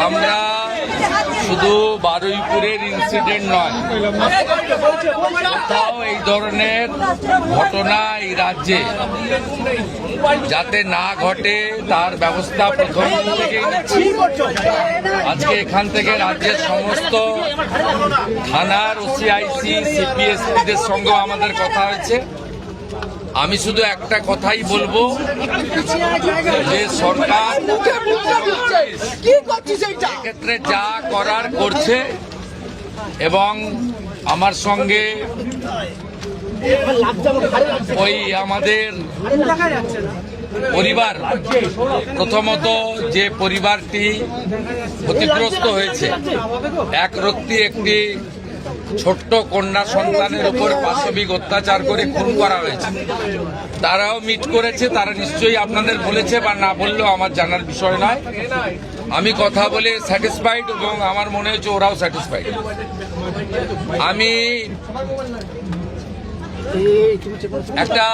আমরা শুধু বারুইপুরের ইনসিডেন্ট নয়, কোথাও এই ধরনের ঘটনা এই রাজ্যে যাতে না ঘটে তার ব্যবস্থা প্রথম থেকেই নিচ্ছি। আজকে এখান থেকে রাজ্যের সমস্ত থানার ওসিআইসি সিপিএসপিদের সঙ্গেও আমাদের কথা হয়েছে। আমি শুধু একটা কথাই বলবো যে সরকার ক্ষেত্রে যা করার করছে এবং আমার সঙ্গে ওই আমাদের পরিবার, প্রথমত যে পরিবারটি ক্ষতিগ্রস্ত হয়েছে, এক রত্তি একটি ছোট্ট কন্যা সন্তানের উপর পাশবিক অত্যাচার করে খুন করা হয়েছে, তারাও মিট করেছে। তারা নিশ্চয়ই আপনাদের বলেছে বা না বললেও আমার জানার বিষয় নয়। আমি কথা বলে স্যাটিসফাইড এবং আমার মনে হচ্ছে ওরাও স্যাটিসফাইড। আমি একটা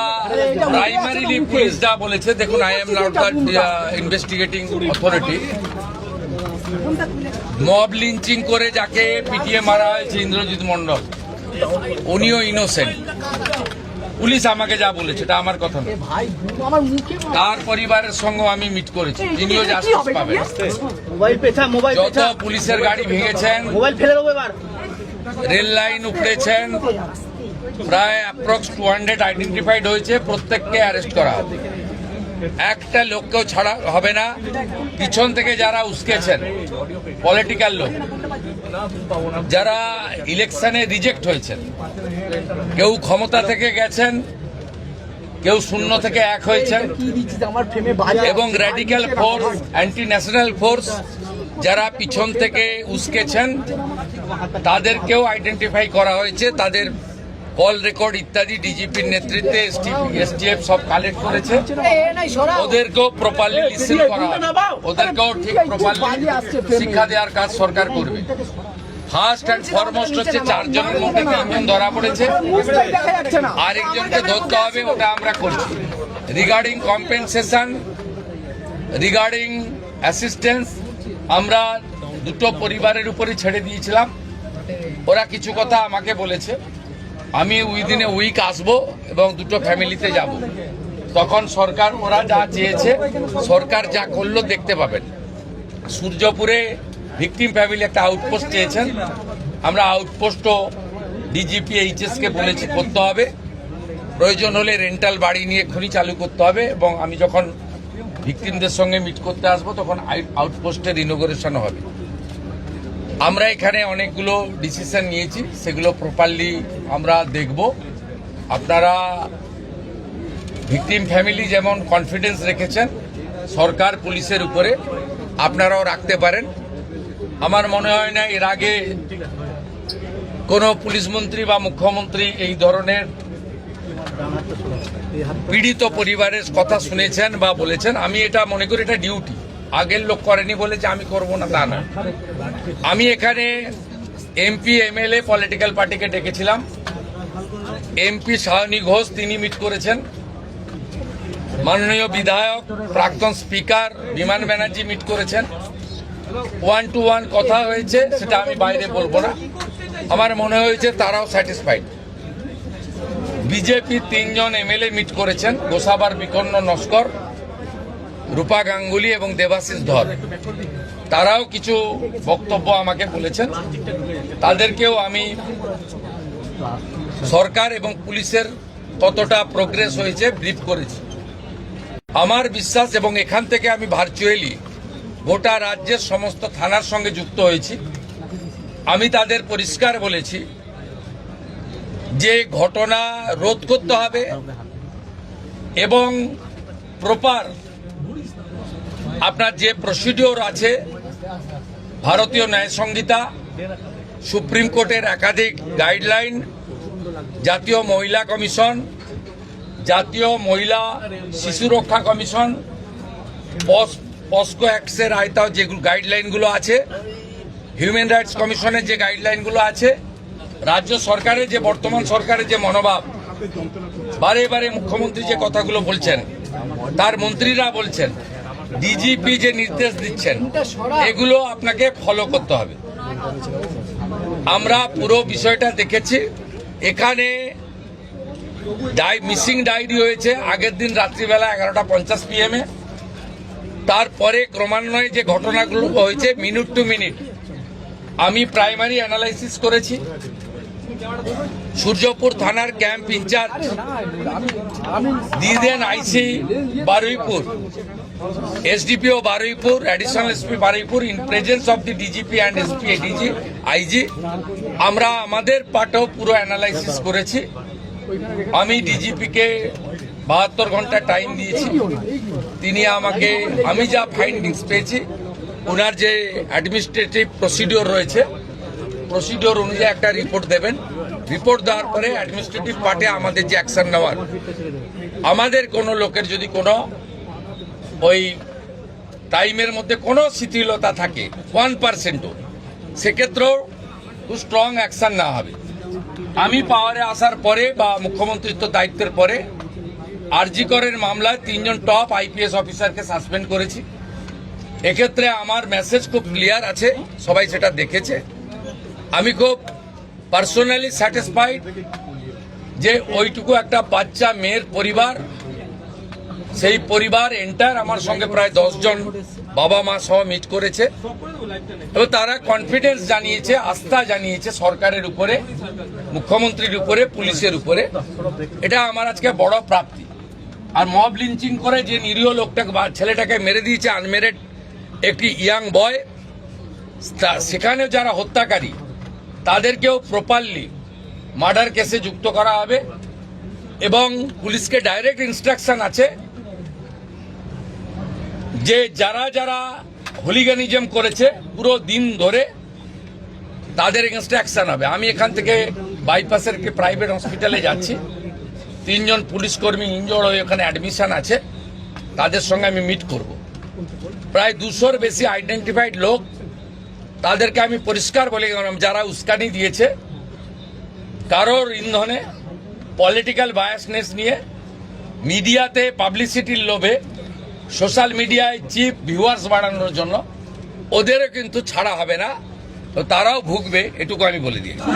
প্রাইমারিলি পুলিশ যা বলেছে, দেখুন, I am not the investigating authority. Mob lynching করে যাকে পিটিয়ে মারা হয়েছে ইন্দ্রজিৎ মণ্ডল, উনিও ইনোসেন্ট। পুলিশ আমাকে যা বলেছে এটা আমার কথা নয়। তার পরিবারের সঙ্গে আমি মিট করেছি, তিনিও জাস্টিস পাবেন। যত পুলিশের গাড়ি ভেঙেছেন, রেল লাইন উপড়েছেন, প্রায় অ্যাপ্রক্স 200 আইডেন্টিফাইড হয়েছে, প্রত্যেককে অ্যারেস্ট করা হবে। একটা লোককেও ছাড়া হবে না। পিছন থেকে যারা উস্কেছেন, পলিটিক্যাল লোক যারা ইলেকশনে রিজেক্ট হয়েছেন, কেউ ক্ষমতা থেকে গেছেন, কেউ শূন্য থেকে এক হয়েছেন, এবং radical force, anti national force যারা পিছন থেকে উস্কেছেন, তাদেরকেও আইডেন্টিফাই করা হয়েছে। তাদের কল রেকর্ড ইত্যাদি ডিজিপির নেতৃত্বে এসটিএফ সব কালেক্ট করেছে। ওদেরকেও প্রপারলি লিসেন করা, ওদেরকেও ঠিক প্রপারলি শিক্ষা দেওয়ার কাজ সরকার করবে। ফার্স্ট অ্যান্ড ফরমোস্ট হচ্ছে 4 জনের মধ্যে 3 জন ধরা পড়েছে, আরেকজনকে ধরতে হবে, ওটা আমরা করছি। রিগার্ডিং কম্পেনসেশন, রিগার্ডিং অ্যাসিস্ট্যান্স, আমরা দুটো পরিবারের উপরই ছেড়ে দিয়েছিলাম। ওরা কিছু কথা আমাকে বলেছে, আমি উইদিন এ উইক আসবো এবং দুটো ফ্যামিলিতে যাব। তখন সরকার, ওরা যা চেয়েছে, সরকার যা করলো দেখতে পাবেন। সূর্যপুরে ভিকটিম ফ্যামিলি একটা আউটপোস্ট চেয়েছেন, আমরা আউটপোস্টও ডিজিপি এইচএসকে বলেছি করতে হবে। প্রয়োজন হলে রেন্টাল বাড়ি নিয়ে এক্ষুনি চালু করতে হবে, এবং আমি যখন ভিকটিমদের সঙ্গে মিট করতে আসবো তখন আউটপোস্টের ইনোগ্রেশন হবে। আমরা এখানে অনেকগুলো ডিসিশন নিয়েছি, সেগুলো প্রপারলি আমরা দেখব। আপনারা ভিকটিম ফ্যামিলি যেমন কনফিডেন্স রেখেছেন সরকার পুলিশের উপরে, আপনারাও রাখতে পারেন। আমার মনে হয় না এর আগে কোনো পুলিশ মন্ত্রী বা মুখ্যমন্ত্রী এই ধরনের পীড়িত পরিবারের কথা শুনেছেন বা বলেছেন। আমি এটা মনে করি এটা ডিউটি, আগের লোক করেনি বলেছে আমি করব না তা না। আমি এখানে এমপি এমএলএ পলিটিক্যাল পার্টিকে ডেকেছিলাম। এমপি সায়নী ঘোষ তিনি মিট করেছেন, মাননীয় বিধায়ক প্রাক্তন স্পিকার বিমান ব্যানার্জি মিট করেছেন। 1-to-1 কথা হয়েছে, সেটা আমি বাইরে বলবো না। আমার মনে হয়েছে তারাও স্যাটিসফাইড। বিজেপি 3 জন এমএলএ মিট করেছেন, গোসাবার বিকন্ন নস্কর, রূপা গাঙ্গুলি এবং দেবাশিস ধর। তারাও কিছু বক্তব্য আমাকে বলেছেন, তাদেরকেও আমি সরকার এবং পুলিশের কতটা প্রোগ্রেস হয়েছে ব্রিফ করেছি। আমার বিশ্বাস, এবং এখান থেকে আমি ভার্চুয়ালি গোটা রাজ্যের সমস্ত থানার সঙ্গে যুক্ত হয়েছি, আমি তাদের পরিষ্কার বলেছি যে ঘটনা রোধ করতে হবে এবং প্রপার আপনার যে প্রসিডিওর আছে, ভারতীয় ন্যায় সংহিতা, সুপ্রিম কোর্টের একাধিক গাইডলাইন, জাতীয় মহিলা কমিশন, জাতীয় মহিলা শিশু রক্ষা কমিশন, পস্কো অ্যাক্টসের আয়তাও যে গাইডলাইনগুলো আছে, হিউম্যান রাইটস কমিশনের যে গাইডলাইনগুলো আছে, রাজ্য সরকারের যে বর্তমান সরকারের যে মনোভাব, বারে বারে মুখ্যমন্ত্রী যে কথাগুলো বলছেন, তার মন্ত্রীরা বলছেন, ডিজিপি যে নির্দেশ দিচ্ছেন এগুলো আপনাকে ফলো করতে হবে। আমরা পুরো বিষয়টা দেখেছি। এখানে মিসিং ডায়েরি হয়েছে আগের দিন রাত্রিবেলা 11:50 PM। তারপরে ক্রমান্বয়ে যে ঘটনাগুলো হয়েছে মিনিট টু মিনিট আমি প্রাইমারি অ্যানালাইসিস করেছি। সূর্যপুর থানার ক্যাম্প ইনচার্জ দিদেন IC Baruipur, SDPO Baruipur, additional SP Baruipur in presence of the DGP and SP ADG IG আমরা আমাদের পার্টেও পুরো অ্যানালাইসিস করেছি। আমি ডিজিপিকে 72 ঘন্টা টাইম দিয়েছি। তিনি আমাকে আমি যা ফাইন্ডিংস পেয়েছি ওনার যে অ্যাডমিনিস্ট্রেটিভ প্রসিডিওর রয়েছে প্রসিডিওর অনুযায়ী একটা রিপোর্ট দেবেন। রিপোর্ট দেওয়ার পরে অ্যাডমিনিস্ট্রেটিভ পার্টে আমাদের যে অ্যাকশন নেওয়ার, আমাদের কোনো লোকের যদি কোনো ওই টাইমের মধ্যে কোনো শিথিলতা থাকে 1%ও, সেক্ষেত্রেও খুব স্ট্রং অ্যাকশন নেওয়া হবে। আমি পাওয়ারে আসার পরে বা মুখ্যমন্ত্রিত্ব দায়িত্বের পরে আরজি করের মামলায় 3 জন টপ আইপিএস অফিসারকে সাসপেন্ড করেছি। এক্ষেত্রে আমার মেসেজ খুব ক্লিয়ার আছে, সবাই সেটা দেখেছে। আমি খুব পার্সোনালি স্যাটিসফাইড যে ওইটুকু একটা বাচ্চা মেয়ের পরিবার, সেই পরিবার এন্টার আমার সঙ্গে প্রায় 10 জন বাবা মা সহ মিট করেছে এবং তারা কনফিডেন্স জানিয়েছে, আস্থা জানিয়েছে সরকারের উপরে, মুখ্যমন্ত্রীর উপরে, পুলিশের উপরে। এটা আমার আজকে বড় প্রাপ্তি। আর মব লিঞ্চিং করে যে নিরীহ লোকটাকে বা ছেলেটাকে মেরে দিয়েছে, আনমেরিড একটি ইয়াং বয়, সেখানে যারা হত্যাকারী তাদেরকেও প্রপারলি মার্ডার কেসে যুক্ত করা হবে এবং পুলিশকে ডাইরেক্ট ইনস্ট্রাকশন আছে যে যারা যারা হুলিগানিজম করেছে পুরো দিন ধরে তাদের এগেনস্টে অ্যাকশন হবে। আমি এখান থেকে বাইপাসের একটি প্রাইভেট হসপিটালে যাচ্ছি। 3 জন পুলিশ কর্মী ইনজোর্ড হয়ে ওখানে অ্যাডমিশন আছে, তাদের সঙ্গে আমি মিট করব। প্রায় 200-র বেশি আইডেন্টিফাইড লোক, তাদেরকে আমি পরিষ্কার বলে গেলাম যারা উস্কানি দিয়েছে কারোর ইন্ধনে, পলিটিক্যাল বায়াসনেস নিয়ে, মিডিয়াতে পাবলিসিটির লোভে, সোশ্যাল মিডিয়ায় চিপ ভিউয়ার্স বাড়ানোর জন্য ওদেরও কিন্তু ছাড়া হবে না, তো তারাও ভুগবে, এটুকু আমি বলে দিয়েছি।